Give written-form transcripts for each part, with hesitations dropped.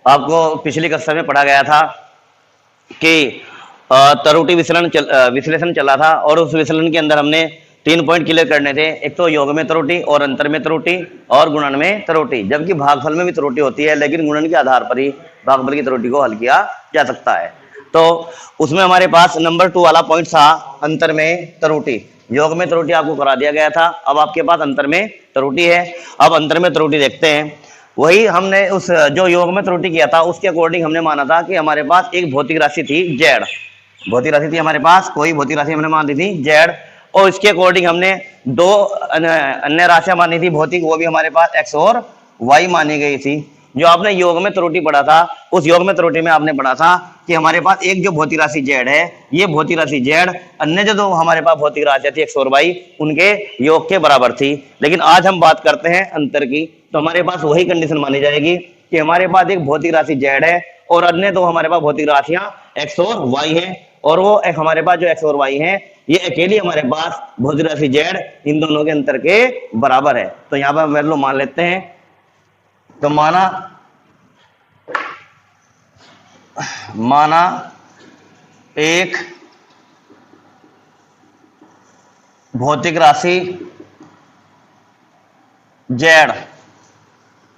आपको पिछली कक्षा में पढ़ा गया था कि त्रुटि विश्लेषण चला था और उस विश्लेषण के अंदर हमने 3 पॉइंट क्लियर करने थे। एक तो योग में त्रुटि और अंतर में त्रुटि और गुणन में त्रुटि। जबकि भागफल में भी त्रुटि होती है, लेकिन गुणन के आधार पर ही भागफल की त्रुटि को हल किया जा सकता है। तो उसमें हमारे पास नंबर 2 वाला पॉइंट था अंतर में त्रुटि। योग में त्रुटि आपको करा दिया गया था, अब आपके पास अंतर में त्रुटि है। अब अंतर में त्रुटि देखते हैं। वही हमने उस जो योग में त्रुटि किया था उसके अकॉर्डिंग हमने माना था कि हमारे पास एक भौतिक राशि थी जेड। भौतिक राशि थी हमारे पास, कोई भौतिक राशि हमने मान ली थी जेड, और इसके अकॉर्डिंग हमने 2 अन्य राशियां मानी थी भौतिक, वो भी हमारे पास एक्स और वाई मानी गई थी। जो आपने योग में त्रुटि पढ़ा था, उस योग में त्रुटि में आपने पढ़ा था कि हमारे पास एक जो भौतिक राशि जेड है, ये भौतिक राशि जेड अन्य जो हमारे पास भौतिक राशि थी एक्स और वाई उनके योग के बराबर थी। लेकिन आज हम बात करते हैं अंतर की, तो हमारे पास वही कंडीशन मानी जाएगी कि हमारे पास एक भौतिक राशि जेड है और अन्य दो हमारे पास भौतिक राशियां एक्स और वाई है, और वो एक हमारे पास जो एक्स और वाई है ये अकेली हमारे पास भौतिक राशि जेड इन दोनों के अंतर के बराबर है। तो यहाँ पर वैल्यू मान लेते हैं। तो माना एक भौतिक राशि जेड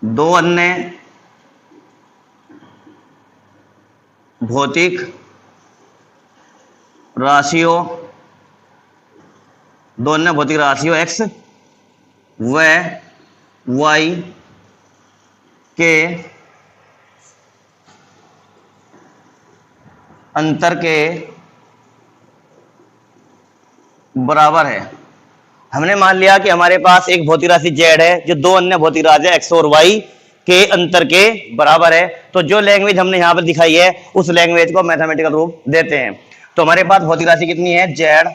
2 अन्य भौतिक राशियों, 2 अन्य भौतिक राशियों एक्स व वाई के अंतर के बराबर है। हमने मान लिया कि हमारे पास एक भौतिक राशि जेड है जो 2 अन्य भौतिक राशि एक्स और वाई के अंतर के बराबर है। तो जो लैंग्वेज हमने यहां पर दिखाई है उस लैंग्वेज को मैथमेटिकल रूप देते हैं। तो हमारे पास भौतिक राशि कितनी है जेड,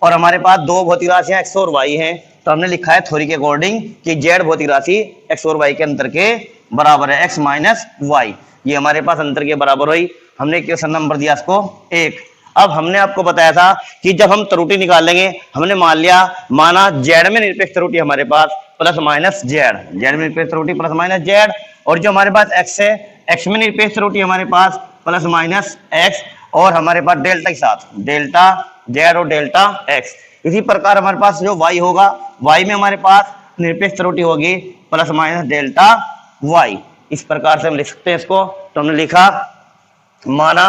और हमारे पास 2 भौतिक राशियां एक्स और वाई हैं। तो हमने लिखा है थ्योरी के अकॉर्डिंग कि जेड भौतिक राशि एक्स और वाई के अंतर के बराबर है, एक्स माइनस वाई। ये हमारे पास अंतर के बराबर हुई। हमने क्वेश्चन नंबर दिया इसको 1। अब हमने आपको बताया था कि जब हम त्रुटि निकालेंगे, हमने मान लिया माना जेड में निरपेक्ष त्रुटि हमारे पास प्लस माइनस जेड, जेड में निरपेक्ष त्रुटि प्लस माइनस जेड, और जो हमारे पास एक्स है एक्स में निरपेक्ष त्रुटि हमारे पास प्लस माइनस एक्स, और हमारे पास डेल्टा के साथ डेल्टा जेड और डेल्टा एक्स। इसी प्रकार हमारे पास जो वाई होगा, वाई में हमारे पास निरपेक्ष त्रुटि होगी प्लस माइनस डेल्टा वाई। इस प्रकार से हम लिख सकते हैं इसको। तो हमने लिखा माना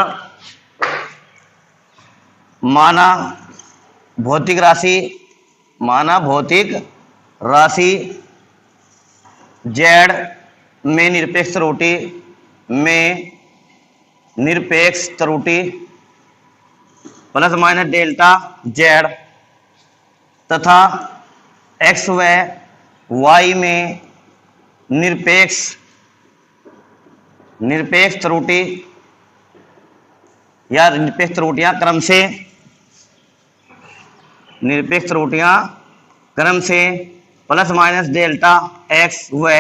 भौतिक राशि जेड में निरपेक्ष त्रुटि प्लस माइनस डेल्टा जेड तथा एक्स व वाई में निरपेक्ष त्रुटि या निरपेक्ष त्रुटियां क्रम से प्लस माइनस डेल्टा एक्स व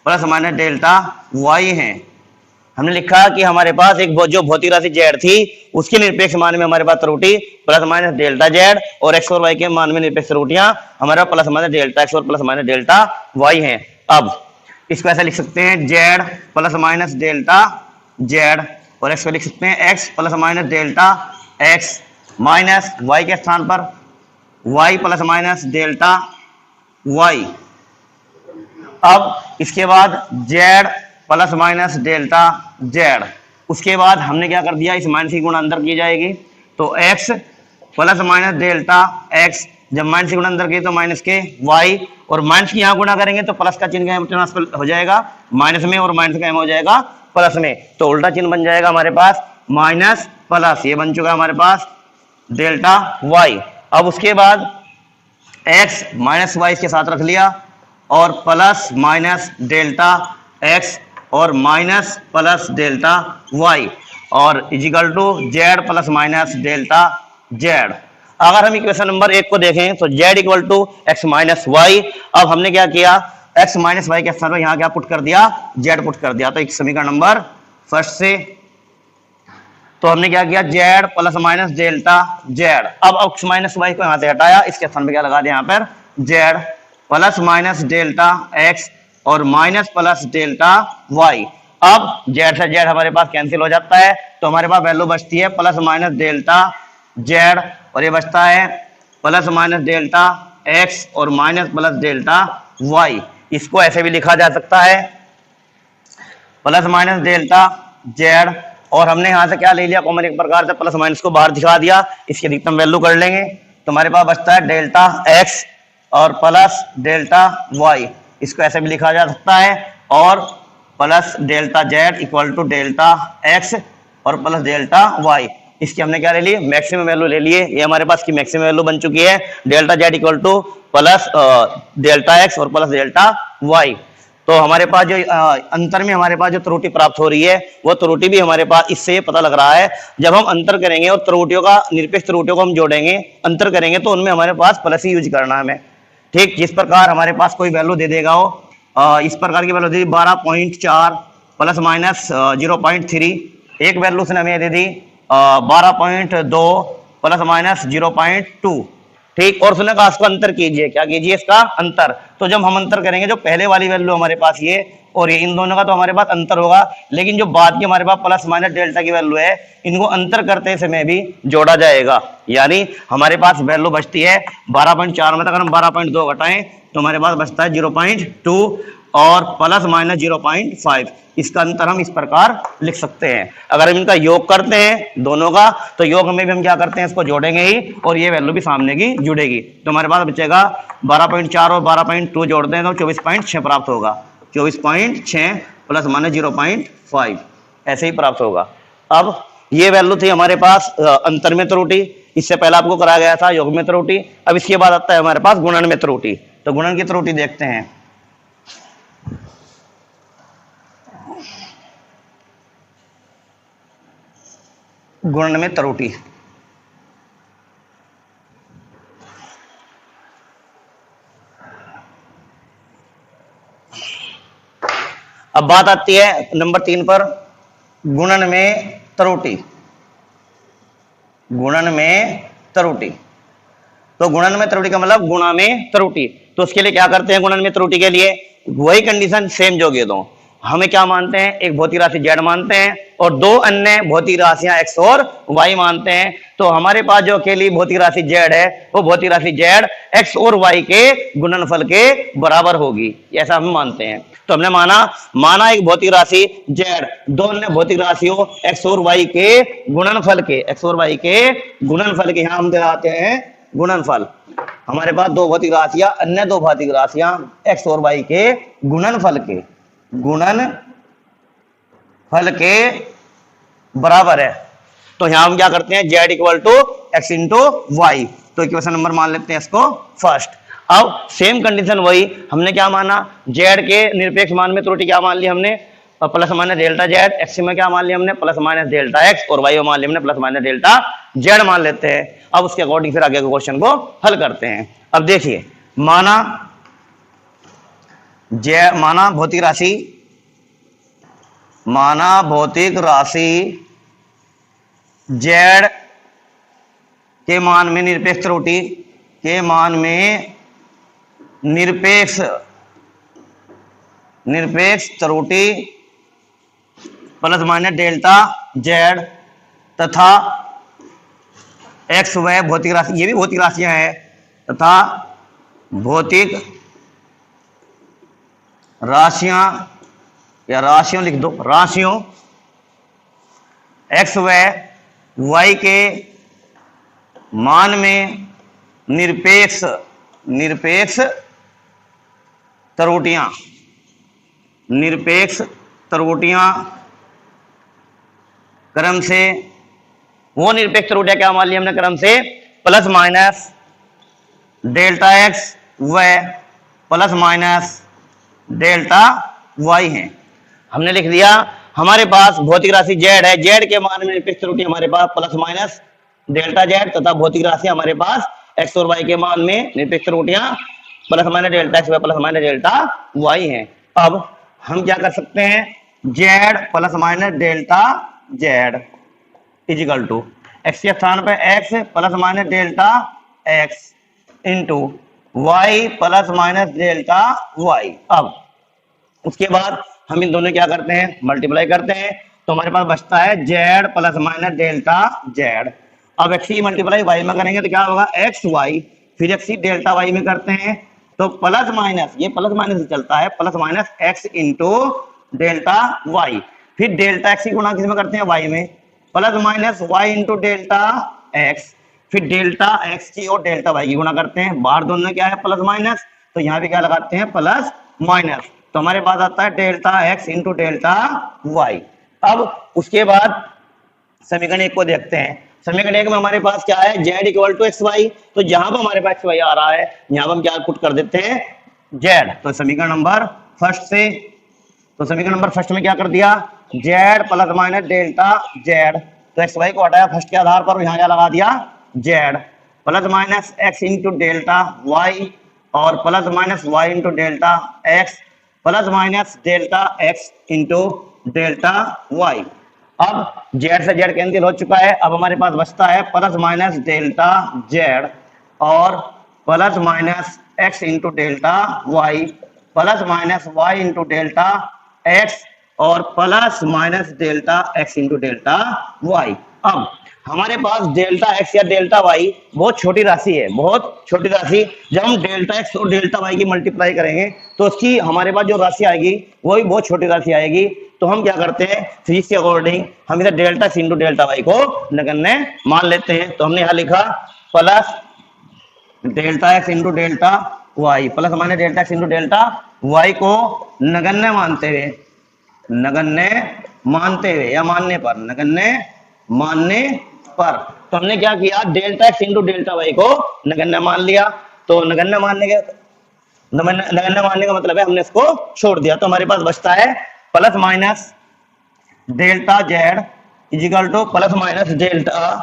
प्लस माइनस डेल्टा वाई हैं। हमने लिखा कि हमारे पास एक जो भौतिक राशि जेड थी उसके निरपेक्ष मान में हमारे पास त्रुटि प्लस माइनस डेल्टा जेड, और एक्स और वाई के मान में निरपेक्ष त्रुटियां हमारे पास प्लस माइनस डेल्टा एक्स और प्लस माइनस डेल्टा वाई हैं। अब इसको ऐसा लिख सकते हैं Z plus minus delta Z, और एक्स को लिख सकते हैं X plus minus delta X, minus Y के स्थान पर Y plus minus delta Y. अब इसके बाद Z plus minus delta Z, उसके बाद हमने क्या कर दिया, इस माइनस की गुणा अंदर की जाएगी। तो x plus minus delta x, जब माइनस की गुणा अंदर की तो माइनस के वाई, और माइनस की यहाँ गुणा करेंगे तो प्लस का चिन्ह ट्रांसफर हो जाएगा माइनस में, और माइनस का एम हो जाएगा प्लस में, तो उल्टा चिन्ह बन जाएगा हमारे पास माइनस प्लस। ये बन चुका है हमारे पास डेल्टा वाई। अब उसके बाद एक्स माइनस वाई के साथ रख लिया, और प्लस माइनस डेल्टा एक्स और माइनस प्लस डेल्टा वाई, और equal to Z plus minus delta Z. अगर हम इक्वेशन नंबर 1 को देखें तो Z equal to X minus Y. अब हमने क्या किया, एक्स माइनस वाई के स्थान पर यहाँ क्या पुट कर दिया, जेड पुट कर दिया। तो एक समीकरण नंबर फर्स्ट से तो हमने क्या किया, Z plus minus delta Z. अब एक्स माइनस वाई को यहाँ से हटाया, इसके स्थान पर क्या लगा दिया यहाँ पर Z plus minus delta X और माइनस प्लस डेल्टा वाई। अब जेड से जेड हमारे पास कैंसिल हो जाता है, तो हमारे पास वैल्यू बचती है प्लस माइनस डेल्टा जेड, और ये बचता है प्लस माइनस डेल्टा एक्स और माइनस प्लस डेल्टा वाई। इसको ऐसे भी लिखा जा सकता है प्लस माइनस डेल्टा जेड, और हमने यहां से क्या ले लिया कॉमन, एक प्रकार से प्लस माइनस को बाहर दिखा दिया, इसकी अधिकतम वैल्यू कर लेंगे तो हमारे पास बचता है डेल्टा एक्स और प्लस डेल्टा वाई। इसको ऐसे भी लिखा जा सकता है, और plus delta Z equal to delta X और प्लस डेल्टा वाई। इसकी हमने क्या ले ली, मैक्सिमम वैल्यू ले लिए, ये हमारे पास की मैक्सिमम वैल्यू बन चुकी है delta Z equal two plus delta X और प्लस डेल्टा वाई। तो हमारे पास जो अंतर में हमारे पास जो त्रुटि प्राप्त हो रही है, वो त्रुटि भी हमारे पास इससे ये पता लग रहा है, जब हम अंतर करेंगे और त्रुटियों का निरपेक्ष त्रुटियों को हम जोड़ेंगे, अंतर करेंगे, तो उनमें हमारे पास प्लस ही यूज करना है हमें। ठीक, जिस प्रकार हमारे पास कोई वैल्यू दे देगा हो, इस प्रकार की वैल्यू दी 12.4 प्लस माइनस 0.3, एक वैल्यू उसने हमें दे दी 12.2 प्लस माइनस 0.2। ठीक, और उसने कहा इसको अंतर कीजिए, क्या कीजिए, इसका अंतर। तो जब हम अंतर करेंगे, जो पहले वाली वैल्यू हमारे पास ये और ये, इन दोनों का तो हमारे पास अंतर होगा, लेकिन जो बाद की हमारे पास प्लस माइनस डेल्टा की वैल्यू है, इनको अंतर करते समय भी जोड़ा जाएगा। यानी हमारे पास वैल्यू बचती है 12.4 में, अगर हम 12.2 घटाएं तो हमारे पास बचता है 0.2 और प्लस माइनस 0.5। इसका अंतर हम इस प्रकार लिख सकते हैं। अगर हम इनका योग करते हैं दोनों का, तो योग में भी हम क्या करते हैं, इसको जोड़ेंगे ही, और ये वैल्यू भी सामने की जुड़ेगी, तो हमारे पास बचेगा 12.4 और 12.2 जोड़ते हैं तो 24.6 प्राप्त होगा। 24.6 प्लस माइनस 0.5 ऐसे ही प्राप्त होगा। अब ये वैल्यू थी हमारे पास अंतर में त्रुटि, इससे पहले आपको कराया गया था योग में त्रुटि। अब इसके बाद आता है हमारे पास गुणन में त्रुटि। तो गुणन की त्रुटि देखते हैं। गुणन में त्रुटि, अब बात आती है नंबर 3 पर, गुणन में त्रुटि। गुणन में त्रुटि, तो गुणन में त्रुटि का मतलब गुणा में त्रुटि। तो उसके लिए क्या करते हैं, गुणन में त्रुटि के लिए वही कंडीशन सेम जो ये दो, हमें क्या मानते हैं, एक भौतिक राशि z मानते हैं और दो अन्य भौतिक राशियां x और y मानते हैं। तो हमारे पास जो अकेली भौतिक राशि z है, वो भौतिक राशि z x और y के गुणनफल के बराबर होगी, ऐसा हम मानते हैं। तो हमने माना एक भौतिक राशि z दो अन्य भौतिक राशियों x और y के गुणनफल के, x और y के गुणनफल के, यहां हम दिखाते हैं गुणनफल। हमारे पास दो भौतिक राशियां, अन्य दो भौतिक राशियां x और y के गुणनफल के, गुणनफल के बराबर है। तो यहां हम क्या करते हैं, z equal to X into Y, तो इक्वेशन नंबर मान लेते हैं इसको फर्स्ट। अब सेम कंडीशन वही, हमने क्या माना, z के निरपेक्ष मान में त्रुटि क्या मान ली हमने, plus minus delta Z, x में क्या मान लिया हमने, प्लस माइनस डेल्टा एक्स, और वाई में मान लिया हमने प्लस माइनस डेल्टा जेड मान लेते हैं। अब उसके अकॉर्डिंग फिर आगे के क्वेश्चन को हल करते हैं। अब देखिए, माना भौतिक राशि जेड के मान में निरपेक्ष त्रुटि के मान में निरपेक्ष त्रुटि प्लस माइनस डेल्टा जेड तथा एक्स व भौतिक राशि, ये भी भौतिक राशियां हैं, तथा भौतिक राशियां या राशियों लिख दो, राशियों एक्स व वाई के मान में निरपेक्ष त्रुटियां क्रम से, वो निरपेक्ष त्रुटियां क्या मान ली हमने क्रम से, प्लस माइनस डेल्टा एक्स व प्लस माइनस डेल्टा वाई है। हमने लिख दिया हमारे पास भौतिक राशि जेड है, जेड के मान में निरपेक्ष त्रुटि हमारे पास प्लस माइनस डेल्टा जेड, तथा भौतिक राशि हमारे पास एक्स और वाई के मान में निरपेक्ष त्रुटियां प्लस माइनस डेल्टा एक्स व प्लस माइनस डेल्टा वाई है। अब हम क्या कर सकते हैं, Z plus minus delta Z equal to X के स्थान पर X plus minus delta X into Y plus minus delta Y. अब उसके बाद हम इन दोनों क्या करते हैं, मल्टीप्लाई करते हैं, तो हमारे पास बचता है Z plus minus delta Z. अब एक्स मल्टीप्लाई वाई में करेंगे तो क्या होगा, एक्स वाई, फिर एक्स डेल्टा वाई में करते हैं तो प्लस माइनस, ये प्लस माइनस चलता है, plus minus x into delta Y, फिर डेल्टा एक्स की गुणा किस में करते हैं, वाई में, plus minus Y into delta X, फिर डेल्टा एक्स की और डेल्टा वाई की गुणा करते हैं, बाहर दोनों में क्या है प्लस माइनस, तो यहाँ पे क्या लगाते हैं प्लस माइनस, तो हमारे पास आता है delta X into delta Y. अब उसके बाद समीकरण एक को देखते हैं, समीकरण एक में हमारे पास क्या है, z equal to X Y, तो जहां पर हमारे पास एक्स वाई आ रहा है यहाँ पर हम क्या पुट कर देते हैं z, तो समीकरण नंबर फर्स्ट से, तो समीकरण नंबर फर्स्ट में क्या कर दिया, z plus minus delta z, तो एक्स वाई को हटाया फर्स्ट के आधार पर, यहाँ क्या लगा दिया z plus minus x into delta Y और plus minus Y into delta x plus minus delta X into delta Y. अब जेड से जेड कैंसिल हो चुका है, अब हमारे पास बचता है प्लस माइनस डेल्टा जेड और plus minus x into delta Y plus minus Y into delta X और plus minus delta X into delta Y. अब हमारे पास डेल्टा एक्स या डेल्टा वाई बहुत छोटी राशि है, बहुत छोटी राशि, जब हम डेल्टा एक्स और डेल्टा वाई की मल्टीप्लाई करेंगे तो उसकी हमारे पास जो राशि आएगी वो भी बहुत छोटी राशि आएगी, तो हम क्या करते हैं फिजिक्स के अकॉर्डिंग हम इधर delta X into delta Y को नगण्य मान लेते हैं, तो हमने यहाँ लिखा plus delta X into delta Y plus minus delta X into delta Y को नगण्य मानते हुए, नगण्य मानते हुए या मानने पर, नगण्य मानने पर, तो हमने क्या किया delta X into delta Y को नगण्य मान लिया, तो नगण्य मानने का मतलब है हमने इसको छोड़ दिया, तो हमारे पास बचता है plus minus delta Z equal to plus minus delta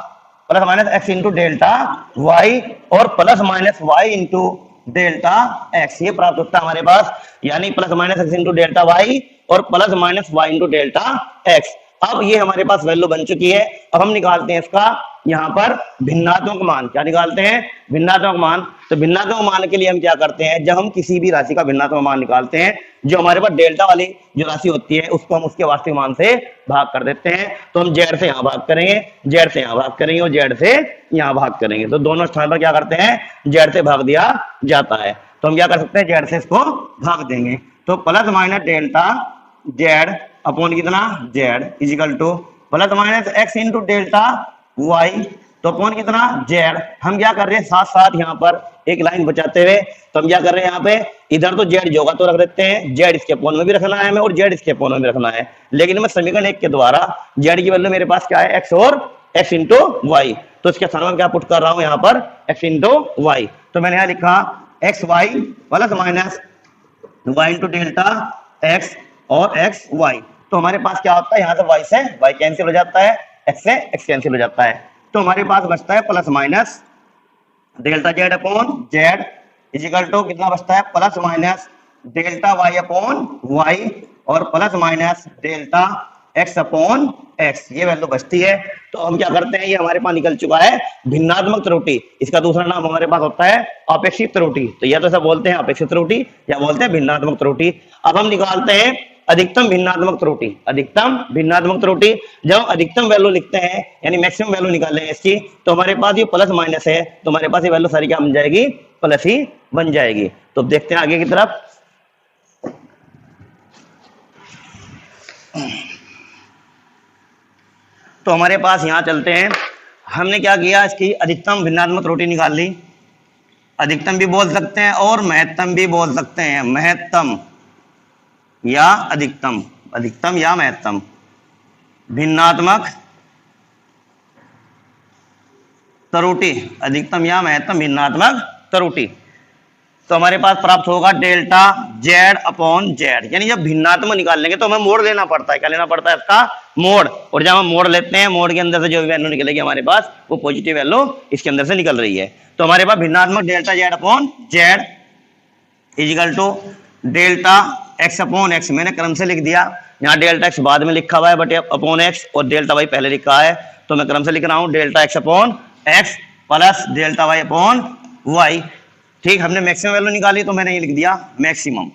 plus minus x into delta Y और plus minus Y into delta x, ये प्राप्त होता है हमारे पास, यानी plus minus x into delta Y और plus minus Y into delta x. अब ये हमारे पास वैल्यू बन चुकी है, अब हम निकालते हैं इसका यहाँ पर भिन्नात्मक मान, क्या निकालते हैं भिन्नात्मक मान, तो भिन्नात्मक मान के लिए हम क्या करते हैं, जब हम किसी भी राशि का भिन्नात्मक मान निकालते हैं, जो हमारे पास डेल्टा वाली जो राशि होती है उसको हम उसके वास्तविक मान से भाग कर देते हैं, तो हम जेड से यहाँ भाग करेंगे, जेड से यहाँ भाग करेंगे और जेड से यहाँ भाग करेंगे, तो दोनों स्थान पर क्या करते हैं जेड से भाग दिया जाता है, तो हम क्या कर सकते हैं जेड से इसको भाग देंगे, तो plus minus delta Z upon कितना z equal to plus minus x into delta y, तो अपॉन कितना जेड, हम क्या कर रहे हैं साथ साथ यहाँ पर एक लाइन बचाते हुए, तो हम क्या कर रहे हैं यहाँ पे इधर तो जेड जो होगा तो रख देते हैं, जेड इसके अपॉन में भी रखना है हमें और जेड इसके अपॉन में भी रखना है, लेकिन मैं समीकरण एक के द्वारा जेड की वैल्यू मेरे पास क्या है एक्स और एक्स इंटू वाई, तो इसके स्थान में क्या पुट कर रहा हूँ यहाँ पर एक्स इंटू वाई, तो मैंने यहाँ लिखा X Y plus minus Y into delta X और एक्स वाई, तो हमारे पास क्या होता है यहाँ से वाई से वाई कैंसिल हो जाता है, एक्स से एक्स कैंसिल हो जाता है, तो हमारे पास बचता है plus minus delta Z upon z equal to कितना बचता है plus minus delta Y upon y और plus minus delta x upon x, ये वैल्यू बचती है, तो हम क्या करते हैं ये हमारे पास निकल चुका है भिन्नात्मक त्रुटि, इसका दूसरा नाम हमारे पास होता है अपेक्षित त्रुटि, तो या तो ऐसा बोलते हैं अपेक्षित त्रुटि या बोलते हैं भिन्नात्मक त्रुटि। अब हम निकालते हैं अधिकतम भिन्नात्मक त्रुटि, अधिकतम भिन्नात्मक त्रुटि, जब अधिकतम वैल्यू लिखते हैं यानी मैक्सिमम वैल्यू निकाल लेंगे इसकी, तो हमारे पास ये प्लस माइनस है, तो हमारे पास ये वैल्यू सारी क्या बन जाएगी प्लस ही बन जाएगी, तो देखते हैं आगे की तरफ। तो हमारे पास यहां चलते हैं, हमने क्या किया इसकी अधिकतम भिन्नात्मक त्रुटि निकाल ली, अधिकतम भी बोल सकते हैं और महत्तम भी बोल सकते हैं, महत्तम या अधिकतम, अधिकतम या महत्तम, भिन्नात्मक त्रुटि, अधिकतम या महत्तम भिन्नात्मक त्रुटि, तो हमारे पास प्राप्त होगा डेल्टा जेड अपॉन जेड, यानी जब भिन्नात्मक निकाल लेंगे तो हमें मोड़ लेना पड़ता है, क्या लेना पड़ता है इसका मोड़, और जब हम मोड़ लेते हैं मोड़ के अंदर से जो वैल्यू निकलेगी हमारे पास वो पॉजिटिव वैल्यू इसके अंदर से निकल रही है, तो हमारे पास भिन्नात्मक delta Z upon z equal to delta x upon x, मैंने क्रम से लिख दिया, यहाँ डेल्टा एक्स बाद में लिखा हुआ है बट अपॉन एक्स और डेल्टा वाई पहले लिखा है, तो मैं क्रम से लिख रहा हूँ delta x upon X plus delta Y upon Y, ठीक, हमने मैक्सिमम वैल्यू निकाली तो मैंने ये लिख दिया मैक्सिमम,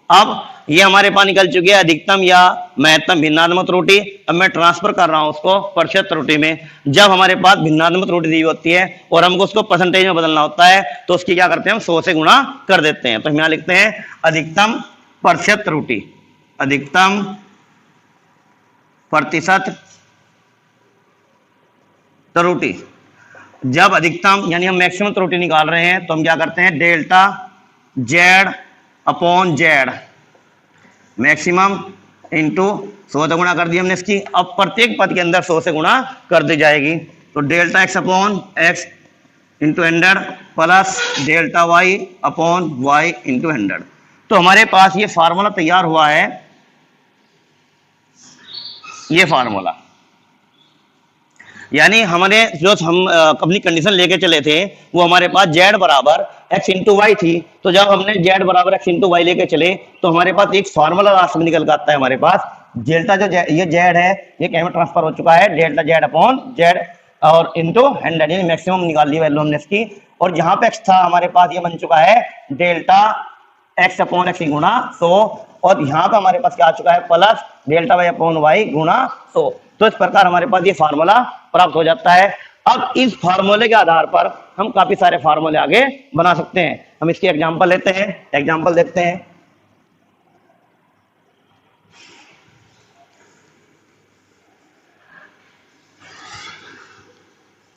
अब ये हमारे पास निकल चुकी है अधिकतम या महत्तम भिन्नात्मक त्रुटि। अब मैं ट्रांसफर कर रहा हूं उसको प्रतिशत त्रुटि में। जब हमारे पास भिन्नात्मक त्रुटि दी होती है और हमको उसको परसेंटेज में बदलना होता है तो उसकी क्या करते हैं, हम 100 से गुणा कर देते हैं। तो हम यहां लिखते हैं अधिकतम प्रतिशत त्रुटि, अधिकतम प्रतिशत त्रुटि। जब अधिकतम यानी हम मैक्सिमम त्रुटि निकाल रहे हैं तो हम क्या करते हैं, delta Z upon Z maximum into 100 से गुणा कर दिया हमने इसकी। अब प्रत्येक पद के अंदर 100 से गुणा कर दी जाएगी। तो delta x upon X into 100 plus delta Y upon Y into 100। तो हमारे पास ये फार्मूला तैयार हुआ है, ये फार्मूला। यानी हमने जो हम अपनी कंडीशन लेके चले थे वो हमारे पास z बराबर x इंटू वाई थी। तो जब हमने z बराबर x इंटू वाई लेके चले तो हमारे पास एक फार्मूला लास्ट में निकल कर आता है हमारे पास। डेल्टा जो ये z है ये क्या में ट्रांसफर हो चुका है, डेल्टा z अपॉन z और इंटू 100 यानी मैक्सिमम निकाल ली वैल्यू हमने इसकी। और जहां पे x था हमारे पास ये बन चुका है डेल्टा x अपॉन x गुणा 100। और यहाँ पे हमारे पास क्या आ चुका है, plus delta Y upon Y गुणा 100। तो इस प्रकार हमारे पास ये फार्मूला प्राप्त हो जाता है। अब इस फार्मूले के आधार पर हम काफी सारे फार्मूले आगे बना सकते हैं। हम इसके एग्जांपल लेते हैं, एग्जांपल देखते हैं।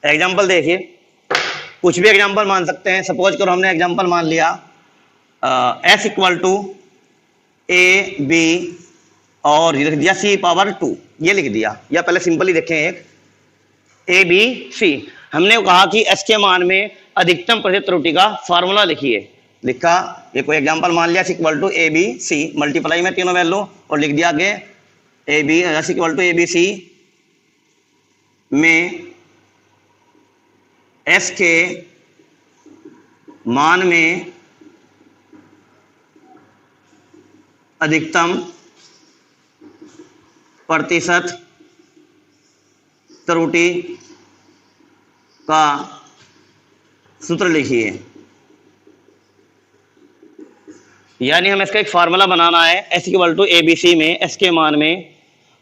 एग्जांपल देखिए, कुछ भी एग्जांपल मान सकते हैं। सपोज करो हमने एग्जांपल मान लिया s equal to A B और लिख दिया c पावर 2, ये लिख दिया। या पहले सिंपली देखें, एक ए बी सी। हमने कहा कि s के मान में अधिकतम प्रतिशत त्रुटि का फार्मूला लिखिए। लिखा, ये कोई एग्जांपल मान लिया, s equal to A B C, multiply में तीनों वैल्यू और लिख दिया आगे A B s equal to A B C में s के मान में अधिकतम प्रतिशत त्रुटि का सूत्र लिखिए। यानी हमें इसका एक फार्मूला बनाना है, s equal to A B C में s के मान में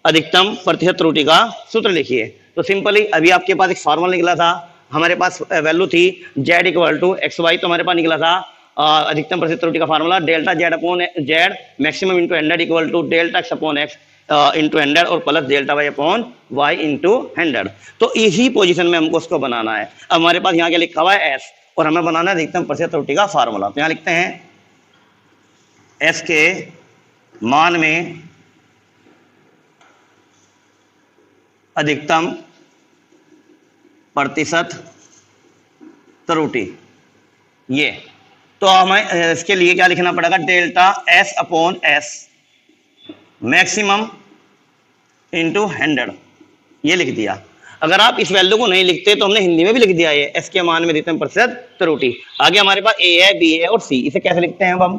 अधिकतम प्रतिशत त्रुटि का सूत्र लिखिए। तो सिंपली अभी आपके पास एक फार्मूला निकला था, हमारे पास वैल्यू थी z equal to X Y. तो हमारे पास निकला था अधिकतम प्रतिशत त्रुटि का formula delta Z upon Z maximum into 100 equal to delta x upon X into 100 और plus delta Y upon Y into 100। तो इसी पोजीशन में हमको उसको बनाना है। अब हमारे पास यहाँ क्या लिखा हुआ है एस, और हमें बनाना है अधिकतम प्रतिशत त्रुटि का फार्मूला। तो यहाँ लिखते हैं एस के मान में अधिकतम प्रतिशत त्रुटि, ये। तो हमें इसके लिए क्या लिखना पड़ेगा, delta S upon S maximum into 100, ये लिख दिया। अगर आप इस वैल्यू को नहीं लिखते तो हमने हिंदी में भी लिख दिया है, एस के मान में अधिकतम प्रतिशत त्रुटि। आगे हमारे पास ए है, बी है और सी। इसे कैसे लिखते हैं अब हम,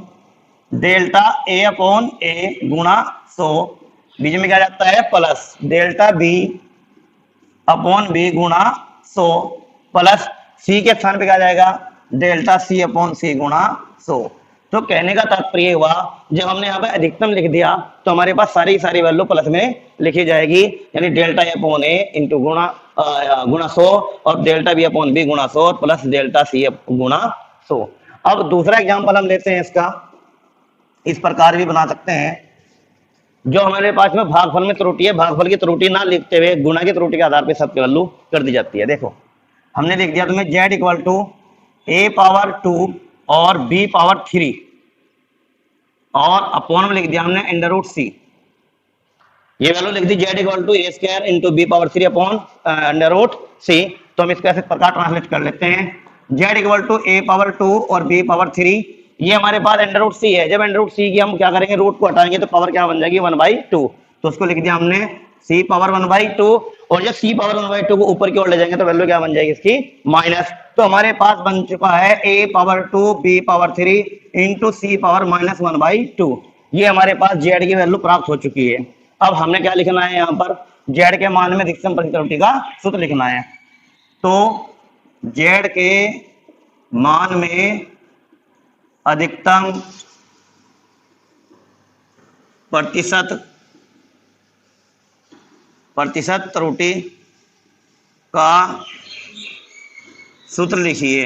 डेल्टा ए अपॉन ए गुणा 100, बीच में क्या जाता है plus delta B upon B गुणा 100 प्लस सी के स्थान पे क्या जाएगा डेल्टा सी अपॉन सी गुणा 100। तो कहने का तात्पर्य हुआ, जब हमने यहाँ पे अधिकतम लिख दिया तो हमारे पास सारी वैल्यू प्लस में लिखी जाएगी। यानी delta A upon A into गुणा 100 और डेल्टा बी अपॉन बी गुणा 100 प्लस डेल्टा सी गुणा 100। अब दूसरा एग्जाम्पल हम लेते हैं इसका, इस प्रकार भी बना सकते हैं। जो हमारे पास में भागफल में त्रुटि है, भागफल की त्रुटि ना लिखते हुए गुणा की त्रुटि के आधार पर सबकी वैल्यू कर दी जाती है। देखो हमने लिख दिया तुम्हें z equal to a power 2 और b पावर 3 और अपॉन में लिख दिया हमने अंडर रूट c। ये वैल्यू लिख दी z equal to a square into b power 3 upon under root c। तो हम इसको ऐसे प्रकार ट्रांसलेट कर लेते हैं, z equal to a power 2 और b पावर 3। ये हमारे पास अंडर रूट c है। जब अंडर रूट c की हम क्या करेंगे, रूट को हटाएंगे तो पावर क्या बन जाएगी 1/2। तो उसको लिख दिया हमने c पावर 1/2 और जब c पावर 1/2 को ऊपर की ओर ले जाएंगे तो वैल्यू क्या बन जाएगी इसकी माइनस। तो हमारे पास बन चुका है a power 2 b power 3 into c power minus 1/2। ये हमारे पास z की वैल्यू प्राप्त हो चुकी है। अब हमने क्या लिखना है, यहाँ पर z के मान में अधिकतम प्रतिशत त्रुटि का सूत्र लिखना है। तो z के मान में अधिकतम प्रतिशत त्रुटि का सूत्र लिखिए।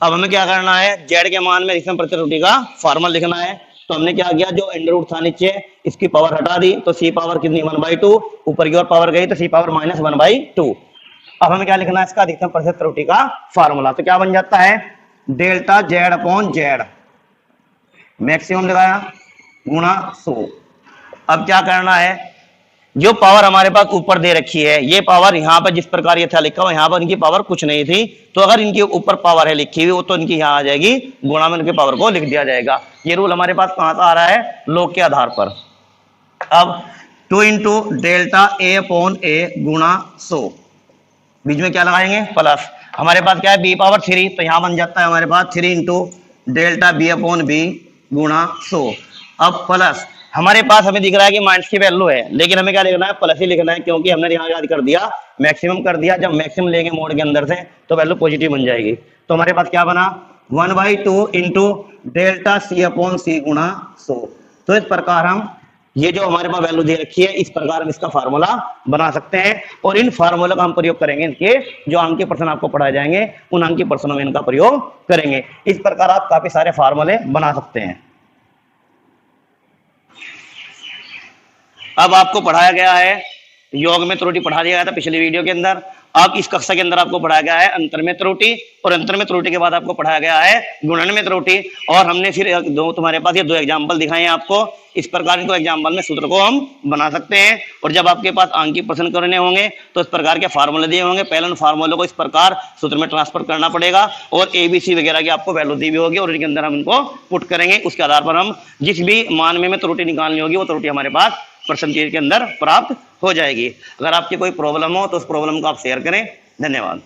अब हमें क्या करना है, जेड के मान में अधिकतम प्रतिशत त्रुटि का फॉर्मूला लिखना है। तो हमने क्या किया, जो अंडर रूट था नीचे इसकी पावर हटा दी, तो सी पावर कितनी 1/2, ऊपर की ओर पावर गई तो सी पावर -1/2। अब हमें क्या लिखना है, इसका अधिकतम प्रतिशत त्रुटि का फॉर्मूला। तो क्या बन जाता है, delta Z upon Z maximum लगाया गुणा 100। अब क्या करना है, जो पावर हमारे पास ऊपर दे रखी है, ये पावर यहाँ पर जिस प्रकार ये था लिखा हुआ, यहाँ पर इनकी पावर कुछ नहीं थी, तो अगर इनके ऊपर पावर है लिखी हुई, वो तो इनकी यहाँ आ जाएगी, गुणा में इनके पावर को लिख दिया जाएगा। ये रूल हमारे पास कहाँ से आ रहा है, लॉग के आधार पर। अब 2 इंटू डेल्टा ए अपॉन ए गुणा 100, बीच में क्या लगाएंगे, प्लस। हमारे पास क्या है, बी पावर 3, तो यहाँ बन जाता है हमारे पास 3 into delta B upon B गुणा 100। अब प्लस हमारे पास हमें दिख रहा है कि माइनस की वैल्यू है, लेकिन हमें क्या लिखना है, प्लस ही लिखना है, क्योंकि हमने यहाँ याद कर दिया मैक्सिमम कर दिया। जब मैक्सिमम लेंगे मोड के अंदर से तो वैल्यू पॉजिटिव बन जाएगी। तो हमारे पास क्या बना, 1/2 इंटू डेल्टा सी अपॉन सी गुणा 100। तो इस प्रकार हम ये जो हमारे पास वैल्यू दे रखी है, इस प्रकार हम इसका फार्मूला बना सकते हैं। और इन फार्मूला का हम प्रयोग करेंगे, इनके जो अंक के प्रश्न आपको पढ़ाए जाएंगे उन अंक के प्रश्नों में इनका प्रयोग करेंगे। इस प्रकार आप काफी सारे फार्मूले बना सकते हैं। अब आपको पढ़ाया गया है, योग में त्रुटि पढ़ा दिया गया था पिछली वीडियो के अंदर। अब इस कक्षा के अंदर आपको पढ़ाया गया है अंतर में त्रुटि, और अंतर में त्रुटि के बाद आपको पढ़ाया गया है गुणन में त्रुटि। और हमने फिर दो तुम्हारे पास ये 2 एग्जाम्पल दिखाए हैं आपको। इस प्रकार के 2 एग्जाम्पल में सूत्र को हम बना सकते हैं। और जब आपके पास अंक की प्रश्न करने होंगे तो इस प्रकार के फार्मूले दिए होंगे, पहले उन फार्मूले को इस प्रकार सूत्र में ट्रांसफर करना पड़ेगा, और ABC वगैरह की आपको वैल्यू दी भी होगी, और इनके अंदर हम इनको पुट करेंगे। उसके आधार पर हम जिस भी मान में त्रुटि निकालनी होगी वो त्रुटि हमारे पास परसेंटेज के अंदर प्राप्त हो जाएगी। अगर आपकी कोई प्रॉब्लम हो तो उस प्रॉब्लम को आप शेयर करें। धन्यवाद।